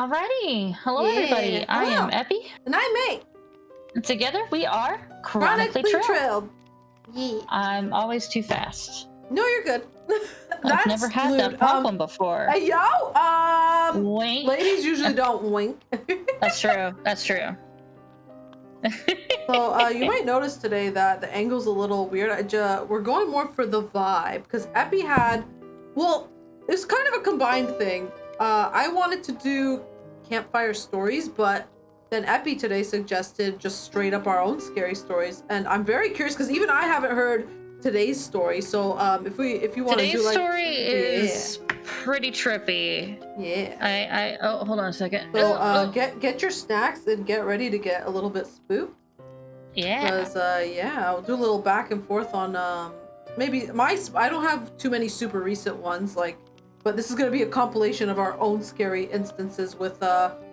Alrighty. Hello, everybody. I Hello. am Epi. And I'm May. And together we are Chronically Chronically Trailed. Trailed. Yeah. I'm always too fast. No, you're good. I've never had that problem before. Hey, yo, Wink. ladies usually don't wink. That's true. That's true. So you might notice today that the angle's a little weird. We're going more for the vibe because Epi had, well, it's kind of a combined thing. I wanted to do campfire stories, but then Epi today suggested just straight up our own scary stories, and I'm very curious because even I haven't heard today's story. So if you want to do like today's story is pretty trippy. Yeah. Oh, hold on a second. So get your snacks and get ready to get a little bit spooked. Yeah. Because I'll do a little back and forth on maybe I don't have too many super recent ones but this is going to be a compilation of our own scary instances with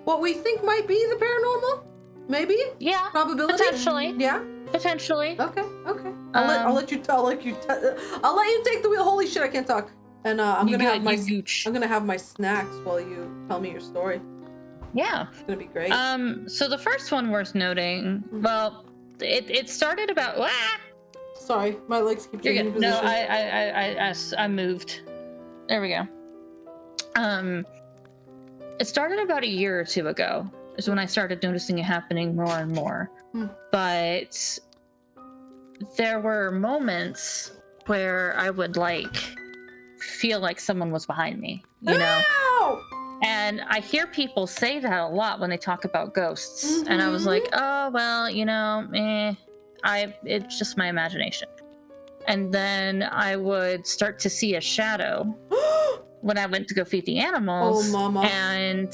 what we think might be the paranormal. Maybe? Yeah. Probability? Potentially. Yeah. Potentially. Okay. I'll let you take the wheel. Holy shit, I can't talk. And I'm gonna have my snacks while you tell me your story. Yeah. It's gonna be great. So the first one worth noting, well, it started about Sorry, my legs keep changing position. No, I moved. There we go. It started about a year or two ago is when I started noticing it happening more and more. But there were moments where I would feel like someone was behind me, you know? And I hear people say that a lot when they talk about ghosts. And I was like, oh, well, it's just my imagination. And then I would start to see a shadow when I went to go feed the animals. Oh, mama. And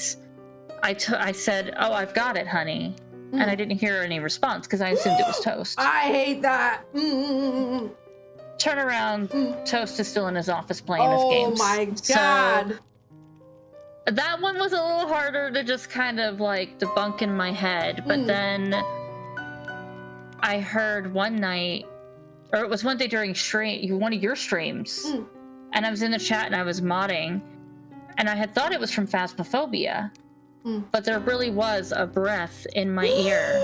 I said, oh, I've got it, honey. And I didn't hear any response because I assumed it was Toast. I hate that. Turn around, Toast is still in his office playing his games. Oh my god. So, that one was a little harder to just kind of debunk in my head. But then I heard one night, or it was one day during one of your streams, and I was in the chat and I was modding, and I had thought it was from Phasmophobia, but there really was a breath in my ear.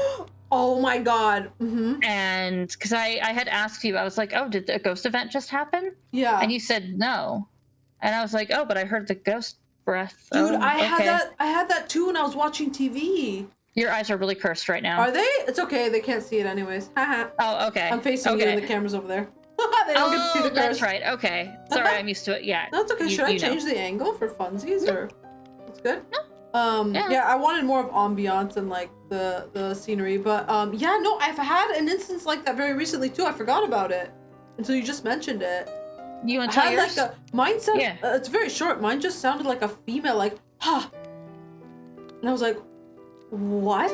Oh my god. And because I had asked you, I was like, oh, did the ghost event just happen? Yeah. And you said no. And I was like, oh, but I heard the ghost breath. Dude, I had that too when I was watching TV. Your eyes are really cursed right now. Are they? It's okay. They can't see it anyways. Oh, okay. I'm facing you and the camera's over there. They don't get to see the curse. That's right. Okay. Sorry, I'm used to it. Yeah. That's okay. Should I change the angle for funsies or? That's good. No. Yeah, I wanted more of ambiance and the scenery, but no, I've had an instance like that very recently too. I forgot about it until you just mentioned it. You want to tell yours? Mine sounded, it's very short. Mine just sounded like a female, and I was like, what?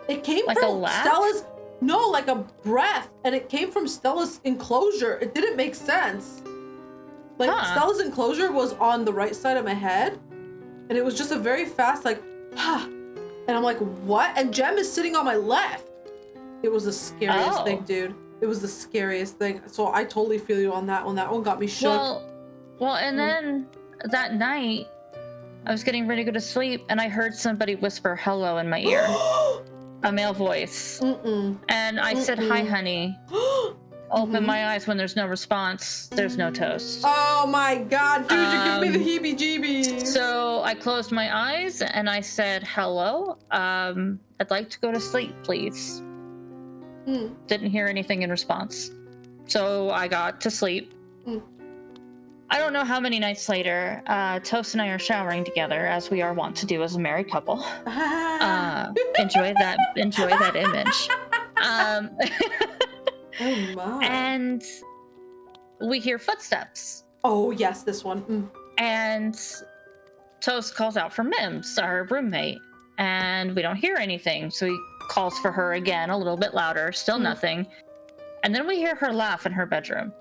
It came from Stella's, like a breath, and it came from Stella's enclosure. It didn't make sense. Stella's enclosure was on the right side of my head, and it was just a very fast, and I'm like, what? And Jem is sitting on my left. It was the scariest thing, dude. It was the scariest thing. So I totally feel you on that one. That one got me shook. Well, and then that night, I was getting ready to go to sleep, and I heard somebody whisper hello in my ear. A male voice. And I said, hi, honey. Open my eyes when there's no response. There's no Toast. Oh my god, dude, you're giving me the heebie-jeebies. So I closed my eyes, and I said, hello. I'd like to go to sleep, please. Didn't hear anything in response. So I got to sleep. I don't know how many nights later, Toast and I are showering together, as we are wont to do as a married couple. Enjoy that image. Oh my. And we hear footsteps. Oh yes, this one. And Toast calls out for Mims, our roommate, and we don't hear anything. So he calls for her again, a little bit louder, still nothing. And then we hear her laugh in her bedroom.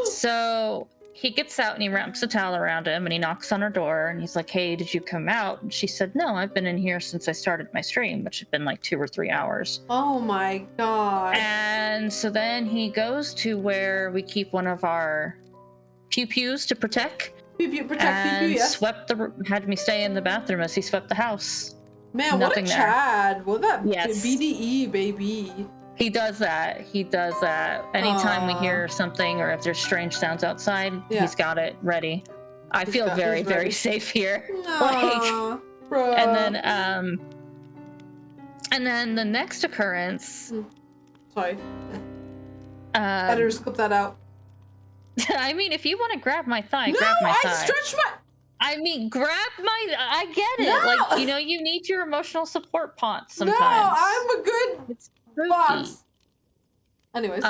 So he gets out and he wraps a towel around him and he knocks on her door and he's like, hey, did you come out? And she said, no, I've been in here since I started my stream, which had been 2 or 3 hours. Oh my god. And so then he goes to where we keep one of our pew-pews to protect. Pew pew, protect and pew pew, yes. had me stay in the bathroom as he swept the house. Man, Nothing what a there. Chad. What that Yes. BDE, baby. He does that. Anytime we hear something or if there's strange sounds outside, he's got it ready. I feel very, very safe here. Aww, bro. And then the next occurrence. Sorry. Editors, clip that out. I mean, if you want to grab my thigh, no, grab my thigh. I stretch my. I mean, I get it. No. Like, you need your emotional support pot sometimes. No, I'm a good box. Anyways,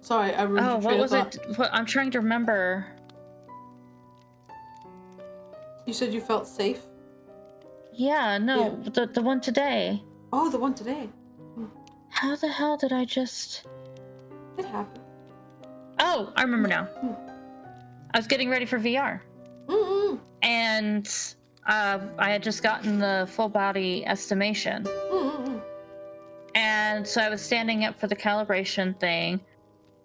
sorry, I ruined your train of thought. I'm trying to remember. You said you felt safe? Yeah, no, yeah. The one today. Oh, the one today. How the hell did I just... It happened. Oh, I remember now. I was getting ready for VR. And I had just gotten the full body estimation. And so I was standing up for the calibration thing.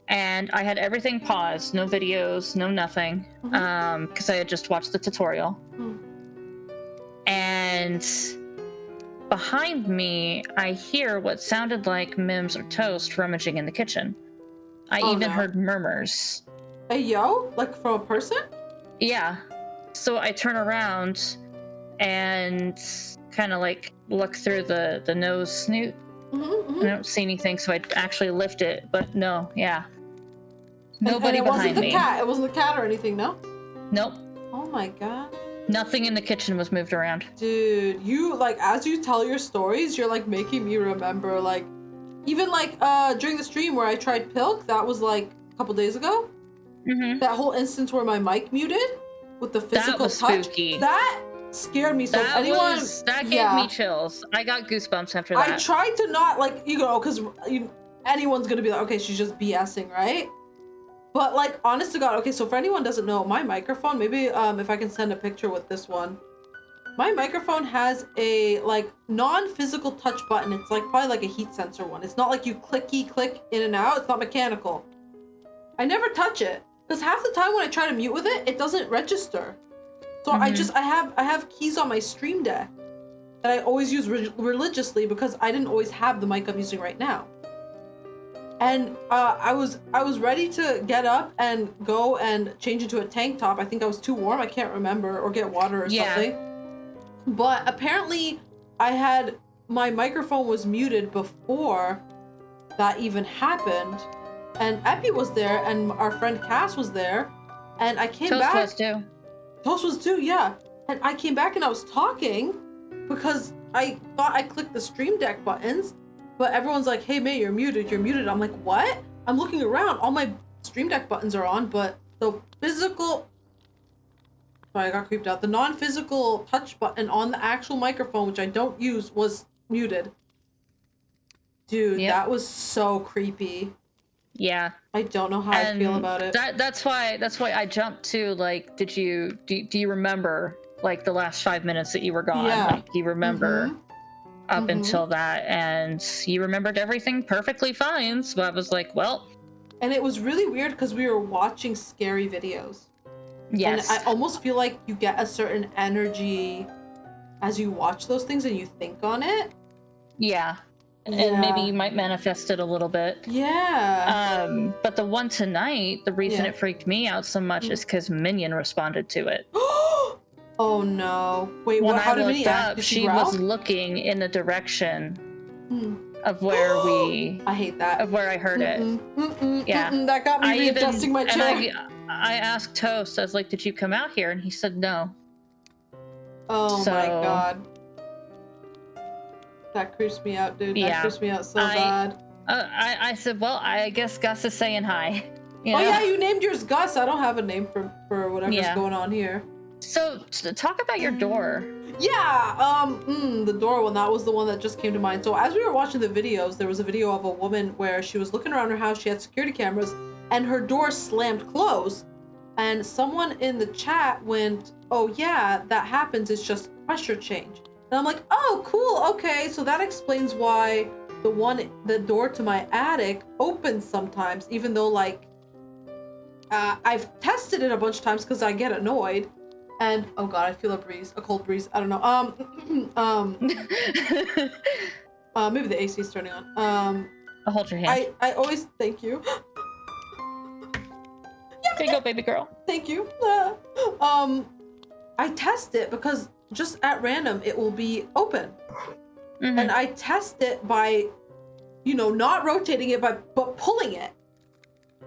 And I had everything paused. No videos, no nothing. Because I had just watched the tutorial. And behind me, I hear what sounded like Mims or Toast rummaging in the kitchen. I even heard murmurs. Hey, yo? Like from a person? Yeah. So I turn around and kind of like look through the nose snoot. I don't see anything, so I actually lift it, but no, yeah. Nobody behind me. It wasn't the cat or anything, no? Nope. Oh my god. Nothing in the kitchen was moved around. Dude, you, like, as you tell your stories, you're, like, making me remember, like, even, like, during the stream where I tried Pilk, that was, like, a couple days ago. That whole instance where my mic muted with the physical touch. Spooky. That scared me. So that gave me chills. I got goosebumps after that. I tried to not, like, because anyone's gonna be like, okay, she's just BSing, right? But, like, honest to God, okay, so for anyone who doesn't know, my microphone, maybe if I can send a picture with this one. My microphone has a, like, non-physical touch button. It's, like, probably like a heat sensor one. It's not like you click in and out. It's not mechanical. I never touch it. Because half the time when I try to mute with it, it doesn't register. So I have keys on my Stream Deck that I always use religiously because I didn't always have the mic I'm using right now. And I was ready to get up and go and change into a tank top. I think I was too warm. I can't remember, or get water or something. But apparently I had my microphone was muted before that even happened. And Epi was there, and our friend Cass was there, and I came back. Toast was too. Toast was too, yeah. And I came back and I was talking because I thought I clicked the Stream Deck buttons. But everyone's like, hey, mate, you're muted. I'm like, what? I'm looking around. All my Stream Deck buttons are on, but the physical... Sorry, I got creeped out. The non-physical touch button on the actual microphone, which I don't use, was muted. Dude, that was so creepy. Yeah. I don't know how I feel about it. That's why I jumped to, like, do you remember, like, the last 5 minutes that you were gone? Yeah. Like, do you remember... up until that, and you remembered everything perfectly fine, so I was like, well. And it was really weird because we were watching scary videos. Yes. And I almost feel like you get a certain energy as you watch those things and you think on it. Yeah. And maybe you might manifest it a little bit. Yeah. But the one tonight, the reason it freaked me out so much is because Minion responded to it. Oh no! Wait, how did Minion act? She was looking in the direction of where I hate that. Of where I heard it. Yeah. That got me readjusting my chair. I asked Toast. I was like, "Did you come out here?" And he said, "No." Oh my god. That creeps me out, dude. That creeps me out so bad. I said, "Well, I guess Gus is saying hi." You know? Oh yeah, you named yours Gus. I don't have a name for whatever's going on here. So, talk about your door. Yeah, the door one, that was the one that just came to mind. So as we were watching the videos, there was a video of a woman where she was looking around her house, she had security cameras, and her door slammed closed. And someone in the chat went, oh yeah, that happens, it's just pressure change. And I'm like, oh, cool, okay, so that explains why the door to my attic opens sometimes, even though like I've tested it a bunch of times because I get annoyed. And oh god, I feel a cold breeze. I don't know. Maybe the AC is turning on. I'll hold your hand. I always thank you. There you go, baby girl. Thank you. I test it because just at random it will be open. Mm-hmm. And I test it by, not rotating it, but pulling it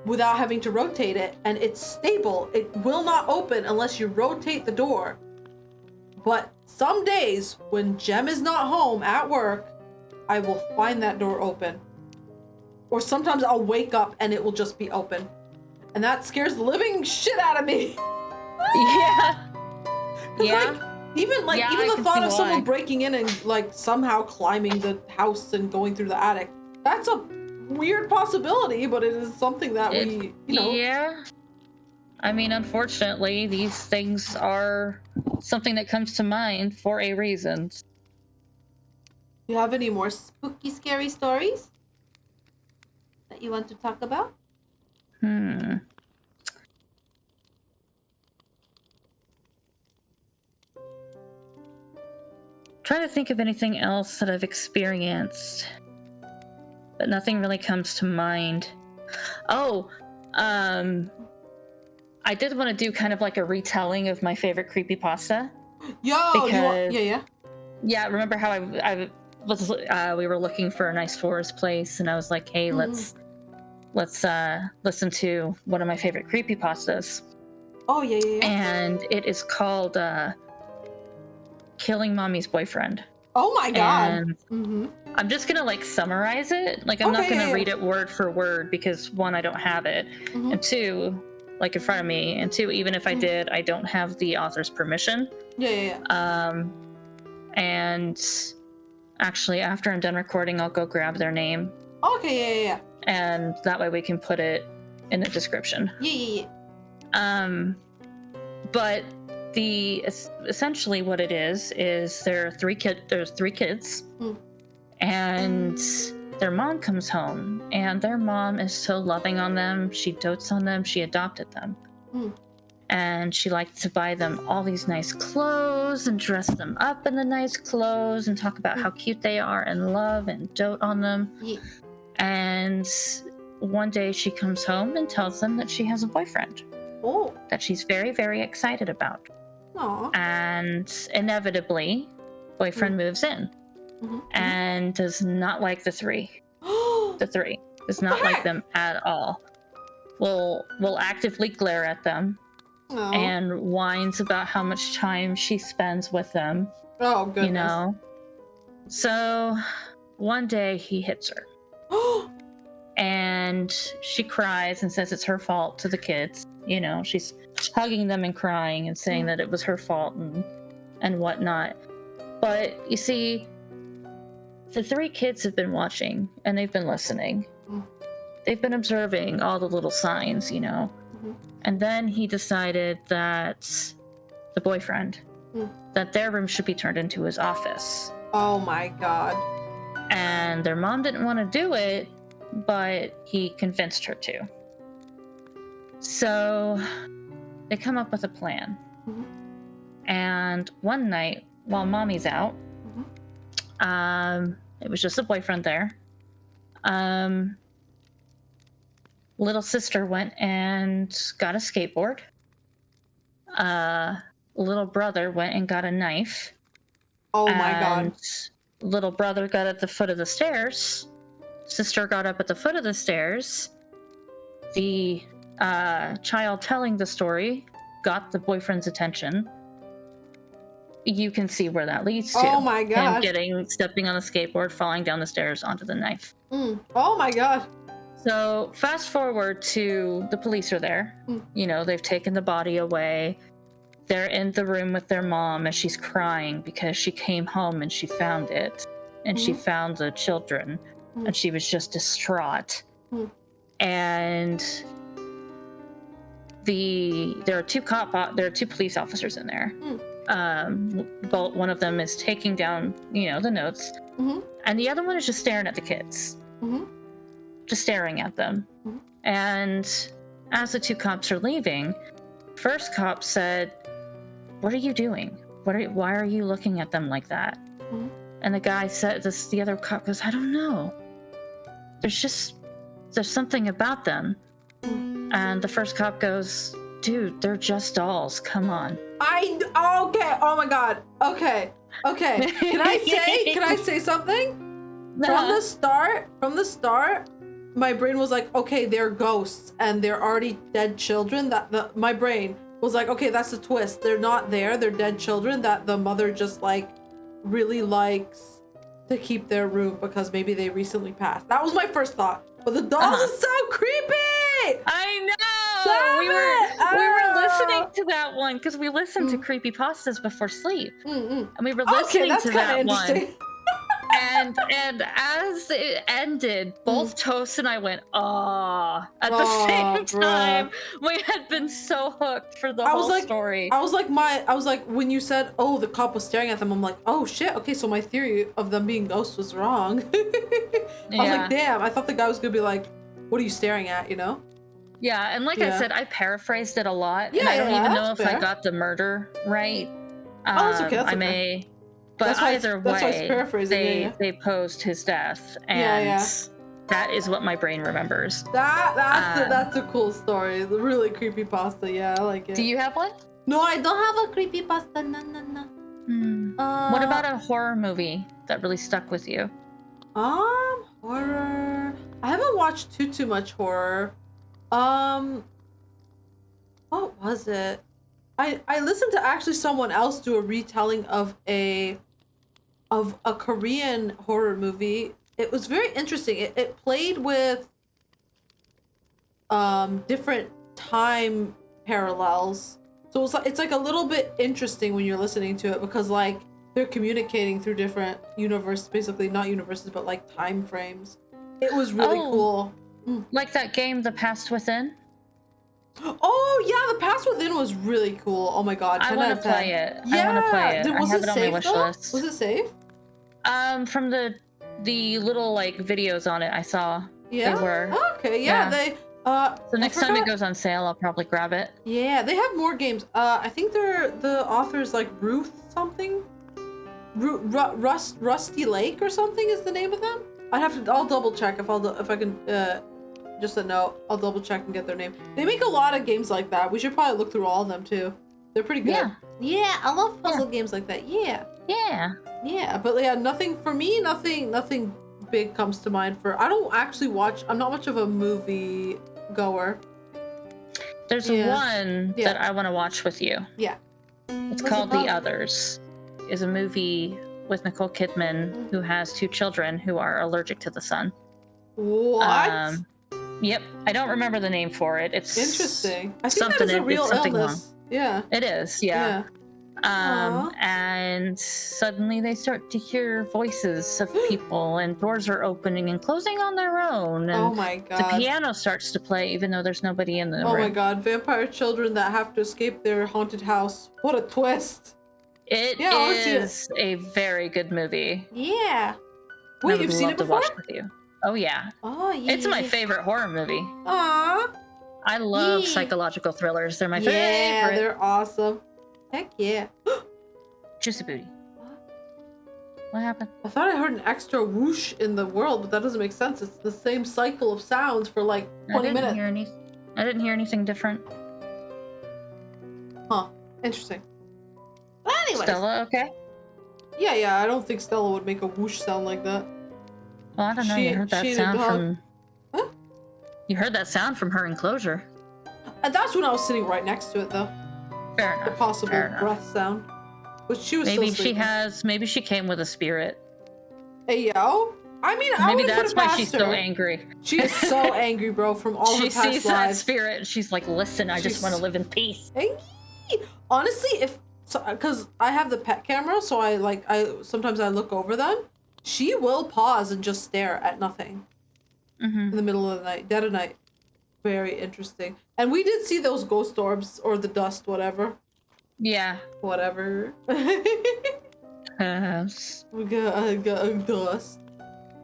without having to rotate it, and it's stable. It will not open unless you rotate the door. But some days when Jem is not home at work, I will find that door open. Or sometimes I'll wake up and it will just be open. And that scares the living shit out of me. Yeah. Yeah. Even the thought of someone breaking in and like somehow climbing the house and going through the attic, that's a weird possibility, but it is something that we. Yeah. I mean, unfortunately, these things are something that comes to mind for a reason. Do you have any more spooky, scary stories that you want to talk about? Try to think of anything else that I've experienced, but nothing really comes to mind. Oh, I did want to do kind of like a retelling of my favorite creepypasta. Yeah, remember how I was we were looking for a nice forest place, and I was like, hey, let's listen to one of my favorite creepypastas. Oh yeah. And it is called Killing Mommy's Boyfriend. Oh my god. And I'm just gonna like summarize it. Like I'm not gonna read it word for word because one, I don't have it, and two, like in front of me, and two, even if I did, I don't have the author's permission. And actually, after I'm done recording, I'll go grab their name. Okay, yeah. And that way we can put it in the description. Yeah. But essentially what it is there's three kids, and their mom comes home, and their mom is so loving on them. She dotes on them. She adopted them. And she liked to buy them all these nice clothes and dress them up in the nice clothes and talk about how cute they are and love and dote on them. And one day she comes home and tells them that she has a boyfriend that she's very, very excited about. Aww. And inevitably, boyfriend moves in and does not like the three. The three does not like them at all. Will actively glare at them and whines about how much time she spends with them. Oh goodness. So one day he hits her. And she cries and says it's her fault to the kids. She's hugging them and crying and saying that it was her fault and whatnot. But you see, the three kids have been watching and they've been listening. They've been observing all the little signs, And then he decided that the boyfriend, that their room should be turned into his office. Oh my god. And their mom didn't want to do it, but he convinced her to. So they come up with a plan. And one night, while mommy's out, it was just a boyfriend there. Little sister went and got a skateboard. Little brother went and got a knife. Oh my god. Little brother got at the foot of the stairs. Sister got up at the foot of the stairs. The child telling the story got the boyfriend's attention. You can see where that leads to. Oh my god. Him stepping on the skateboard, falling down the stairs onto the knife. Oh my god. So fast forward to the police are there. They've taken the body away. They're in the room with their mom as she's crying because she came home and she found it. And she found the children. And she was just distraught. And there are two police officers in there. both one of them is taking down, the notes, and the other one is just staring at the kids, just staring at them. And as the two cops are leaving, first cop said, "What are you doing? Why are you looking at them like that?" And the guy said, the other cop goes, "I don't know. There's something about them." And the first cop goes, "Dude, they're just dolls. Come on." Okay. Oh my god. Okay. Can I say something? Uh-huh. From the start, my brain was like, okay, they're ghosts and they're already dead children. My brain was like, okay, that's the twist. They're not there. They're dead children that the mother just like really likes to keep their room because maybe they recently passed. That was my first thought. But the dolls is so creepy. I know. We were listening to that one because we listened to creepypastas before sleep, and we were listening to that one. And as it ended, both Toast and I went, "Ah!" at the same time. We had been so hooked for the whole story. I was like, when you said, "Oh, the cop was staring at them," I'm like, "Oh shit! Okay, so my theory of them being ghosts was wrong." I was like, "Damn!" I thought the guy was gonna be like, "What are you staring at?" Yeah, and like I said, I paraphrased it a lot, and I don't even know if I got the murder right. That's okay. I may. But either way, they posed his death, and that is what my brain remembers. That's a cool story. The really creepy pasta. Yeah, I like it. Do you have one? No, I don't have a creepy pasta. No. What about a horror movie that really stuck with you? Horror. I haven't watched too much horror. What was it? I listened to actually someone else do a retelling of a Korean horror movie. It was very interesting. It played with different time parallels. So it's like a little bit interesting when you're listening to it because like they're communicating through different universes, basically not universes but like time frames. It was really cool. Like that game, The Past Within? Oh yeah, The Past Within was really cool. Oh my god, I want to play it. Yeah, I want to play it. I have it on my wish list. Was it safe? From the little like videos on it I saw. Yeah. They were. Okay, yeah. They so next time it goes on sale, I'll probably grab it. Yeah, they have more games. I think the author's like Ruth something. Rusty Lake or something is the name of them. I'll double check if I can just a note. I'll double check and get their name. They make a lot of games like that. We should probably look through all of them too. They're pretty good. Yeah, I love puzzle games like that. Yeah, but yeah, nothing big comes to mind for. I don't actually watch. I'm not much of a movie goer. There's one that I want to watch with you. Yeah. It's called The Others. It's a movie with Nicole Kidman who has 2 children who are allergic to the sun. What? Yep. I don't remember the name for it. It's interesting. I think that is a real illness. Yeah. It is. Yeah. And suddenly they start to hear voices of people and doors are opening and closing on their own. And oh my god. The piano starts to play even though there's nobody in the room. Oh my god. Vampire children that have to escape their haunted house. What a twist. It is a very good movie. Yeah. Wait, you've seen it before? Watch with you. Oh yeah. Oh yeah. It's my favorite horror movie. Aww. I love psychological thrillers. They're my favorite. Yeah, they're awesome. Heck yeah. Juicy booty. What happened? I thought I heard an extra whoosh in the world, but that doesn't make sense. It's the same cycle of sounds for like 20 minutes. I didn't hear anything different. Huh. Interesting. But anyways. Stella, okay? Yeah. I don't think Stella would make a whoosh sound like that. Well, I don't know. You heard that sound from... Huh? You heard that sound from her enclosure. And that's when I was sitting right next to it, though. Fair enough. The possible breath sound. But she was maybe still sleeping. Maybe she came with a spirit. Hey, yo. I mean, maybe that's why she's so angry. She is so angry, bro, from all her past lives. She sees that spirit and she's like, listen, I just want to live in peace. Honestly, because I have the pet camera, so sometimes I look over them. She will pause and just stare at nothing in the middle of the night, dead of night. Very interesting. And we did see those ghost orbs or the dust, whatever. Yeah. Whatever. Yes. Ghost.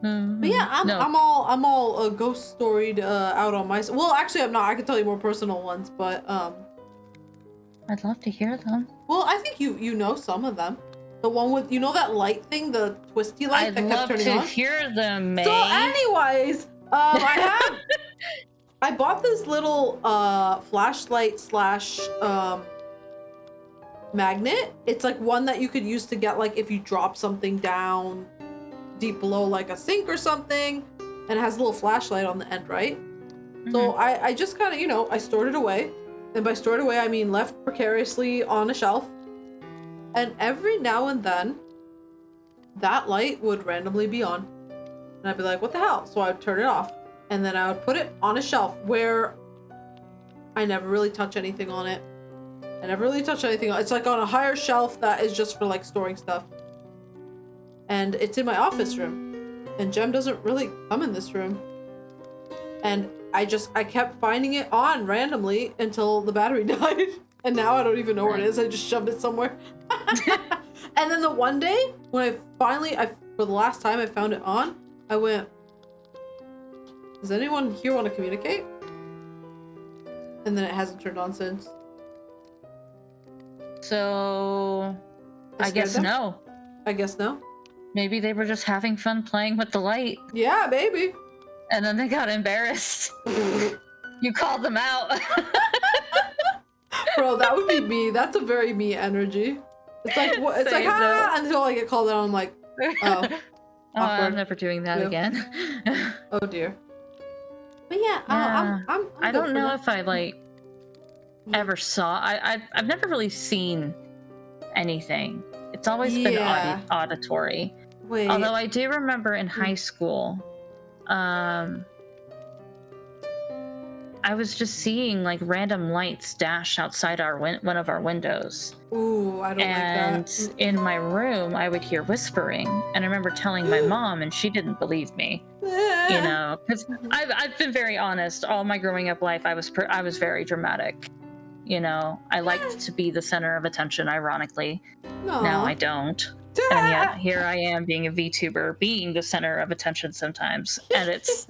Mm-hmm. But yeah, I'm all ghost storied out on my. Well, actually, I'm not. I could tell you more personal ones, but I'd love to hear them. Well, I think you know some of them. The one with that light thing, the twisty light that kept turning on. I'd love to hear them, May. So, anyways, I bought this little flashlight slash magnet. It's like one that you could use to get like if you drop something down deep below like a sink or something, and it has a little flashlight on the end, right? Mm-hmm. So I just kind of, I stored it away. And by stored away, I mean left precariously on a shelf. And every now and then, that light would randomly be on. And I'd be like, what the hell? So I would turn it off. And then I would put it on a shelf where I never really touch anything on it. It's like on a higher shelf that is just for like storing stuff. And it's in my office room. And Jem doesn't really come in this room. And I kept finding it on randomly until the battery died. And now I don't even know where it is. I just shoved it somewhere. And then the one day when for the last time I found it on, I went, does anyone here want to communicate? And then it hasn't turned on since. So I guess no. I guess no. Maybe they were just having fun playing with the light. Yeah, maybe. And then they got embarrassed. You called them out. Bro, that would be me. That's a very me energy. It's like it's like until I get called out. I'm like, oh, I'm never doing that again. Oh dear. But yeah, I'm I don't know if I like ever saw. I've never really seen anything. It's always been auditory. Wait. Although I do remember in high school, I was just seeing like random lights dash outside one of our windows. Ooh, I don't like that. And in my room, I would hear whispering, and I remember telling my mom, and she didn't believe me. Because I've been very honest. All my growing up life, I was very dramatic. I liked to be the center of attention. Ironically, now I don't. And yet here I am being a VTuber, being the center of attention sometimes, and it's.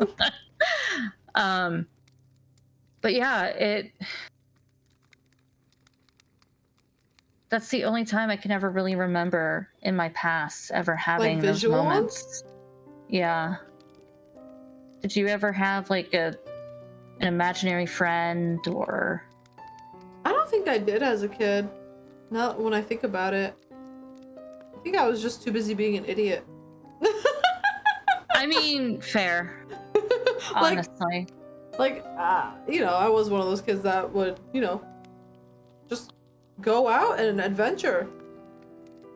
But yeah, that's the only time I can ever really remember in my past ever having those moments. Yeah. Did you ever have like an imaginary friend or? I don't think I did as a kid. Not when I think about it. I think I was just too busy being an idiot. I mean, fair. Honestly. I was one of those kids that would, just go out and adventure.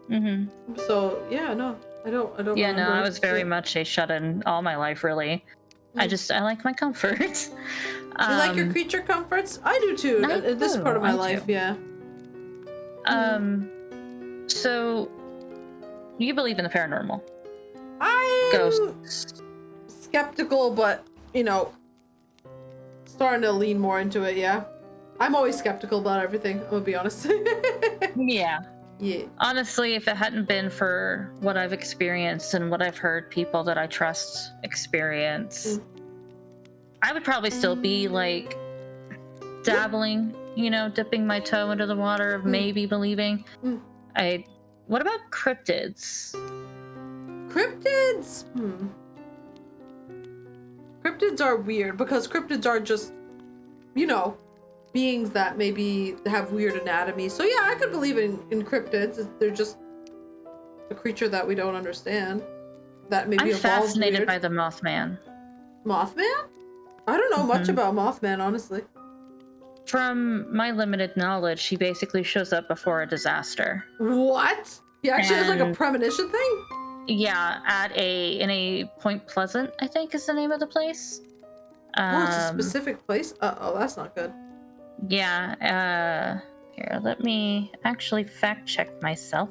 Mm-hmm. So yeah, no, I don't. Yeah, no, I was very much a shut-in all my life, really. I like my comfort. You like your creature comforts? I do too. In this part of my life, yeah. So you believe in the paranormal? I'm ghosts. Skeptical, but starting to lean more into it. Yeah, I'm always skeptical about everything. I'm gonna be honest. Yeah. Yeah. Honestly, if it hadn't been for what I've experienced and what I've heard people that I trust experience, I would probably still be like dabbling, dipping my toe into the water of maybe believing. What about cryptids? Cryptids? Cryptids are weird because cryptids are just, beings that maybe have weird anatomy. So yeah, I could believe in cryptids. They're just a creature that we don't understand. That maybe I'm evolved fascinated weird. by the Mothman. Mothman? I don't know much about Mothman, honestly. From my limited knowledge, he basically shows up before a disaster. What? He actually has like a premonition thing? Yeah, in a Point Pleasant, I think is the name of the place. It's a specific place? Uh-oh, that's not good. Yeah, here, let me actually fact check myself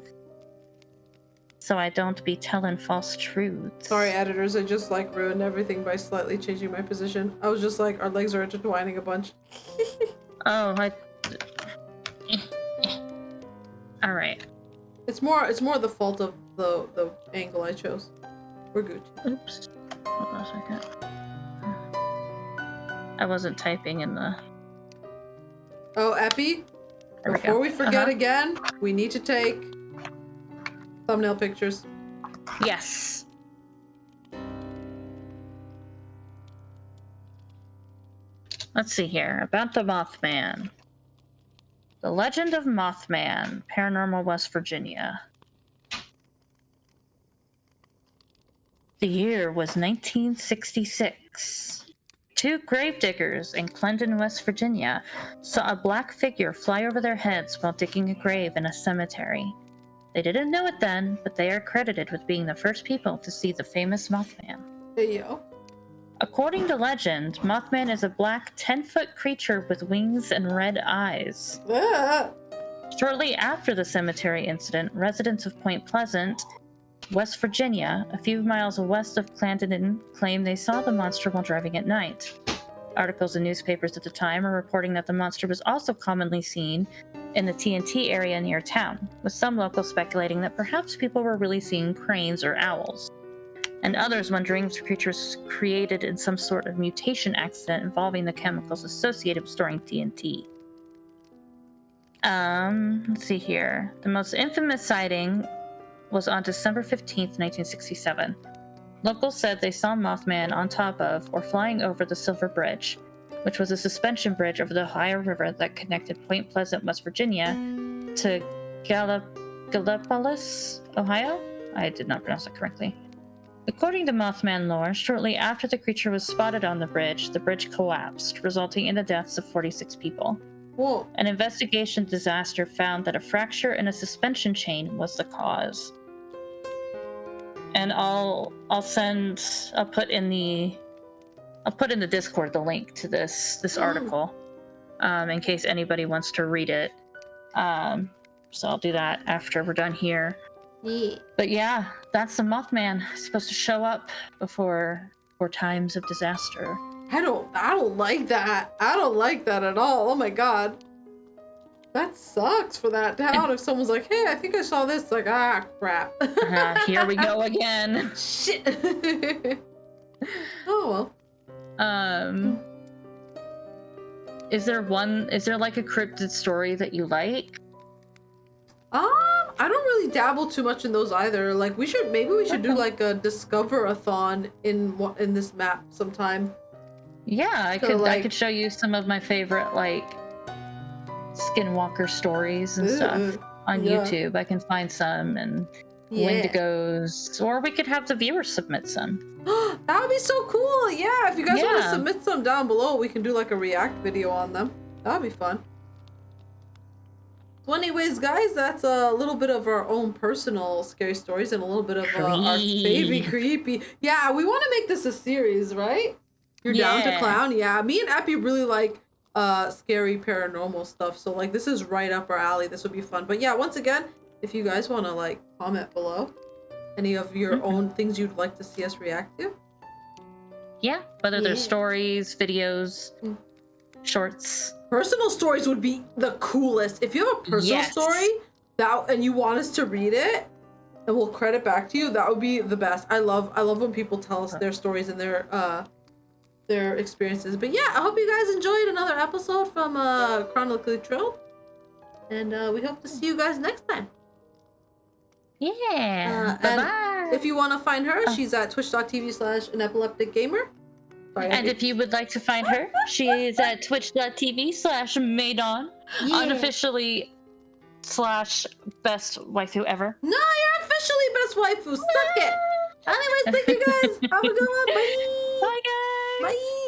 so I don't be telling false truths. Sorry, editors, I just ruined everything by slightly changing my position. I was just our legs are intertwining a bunch. Oh, All right. It's more the fault of the angle I chose. We're good. Oops. Hold on a second. I wasn't typing in the... Oh, Epi, before we forget again, we need to take thumbnail pictures. Yes. Let's see here. About the Mothman. The Legend of Mothman, Paranormal West Virginia. The year was 1966. Two gravediggers in Clendon, West Virginia, saw a black figure fly over their heads while digging a grave in a cemetery. They didn't know it then, but they are credited with being the first people to see the famous Mothman. Hey, yo. According to legend, Mothman is a black 10-foot creature with wings and red eyes. Shortly after the cemetery incident, residents of Point Pleasant, West Virginia, a few miles west of Clendon, claimed they saw the monster while driving at night. Articles in newspapers at the time are reporting that the monster was also commonly seen in the TNT area near town, with some locals speculating that perhaps people were really seeing cranes or owls, and others wondering if the creature was created in some sort of mutation accident involving the chemicals associated with storing TNT. Let's see here. The most infamous sighting was on December 15th, 1967. Locals said they saw Mothman on top of or flying over the Silver Bridge, which was a suspension bridge over the Ohio River that connected Point Pleasant, West Virginia to Gallipolis, Ohio? I did not pronounce it correctly. According to Mothman lore, shortly after the creature was spotted on the bridge collapsed, resulting in the deaths of 46 people. Whoa. An investigation disaster found that a fracture in a suspension chain was the cause. And I'll put in the Discord the link to this article, in case anybody wants to read it. So I'll do that after we're done here. Yeah. But yeah, that's the Mothman. It's supposed to show up before times of disaster. I don't like that. I don't like that at all. Oh my god. That sucks for that town if someone's like, hey, I think I saw this. Like, crap. Here we go again. Shit. Oh well. Is there like a cryptid story that you like? I don't really dabble too much in those either. Like, maybe we should do like a discover-a-thon in this map sometime. Yeah, I could show you some of my favorite like skinwalker stories and stuff on YouTube. I can find some and Wendigos, or we could have the viewers submit some. That would be so cool. Yeah, if you guys want to submit some down below, we can do like a react video on them. That would be fun. So anyways, guys, that's a little bit of our own personal scary stories and a little bit of our baby creepy. Yeah, we want to make this a series, right? You're down to clown? Yeah, me and Epi really like scary paranormal stuff. So like this is right up our alley. This would be fun. But yeah, once again, if you guys want to like comment below any of your own things you'd like to see us react to. Yeah, whether they're stories, videos, shorts. Personal stories would be the coolest. If you have a personal story and you want us to read it and we'll credit back to you, that would be the best. I love when people tell us their stories and their experiences. But yeah, I hope you guys enjoyed another episode from Chronically Trilled. And we hope to see you guys next time. Yeah. Bye-bye. If you want to find her, she's at twitch.tv/anepilepticgamer. And if you would like to find her, she is at twitch.tv/Maydon, unofficially /best waifu ever. No, you're officially best waifu. Suck it. Anyways, thank you guys. Have a good one. Bye. Bye, guys. Bye.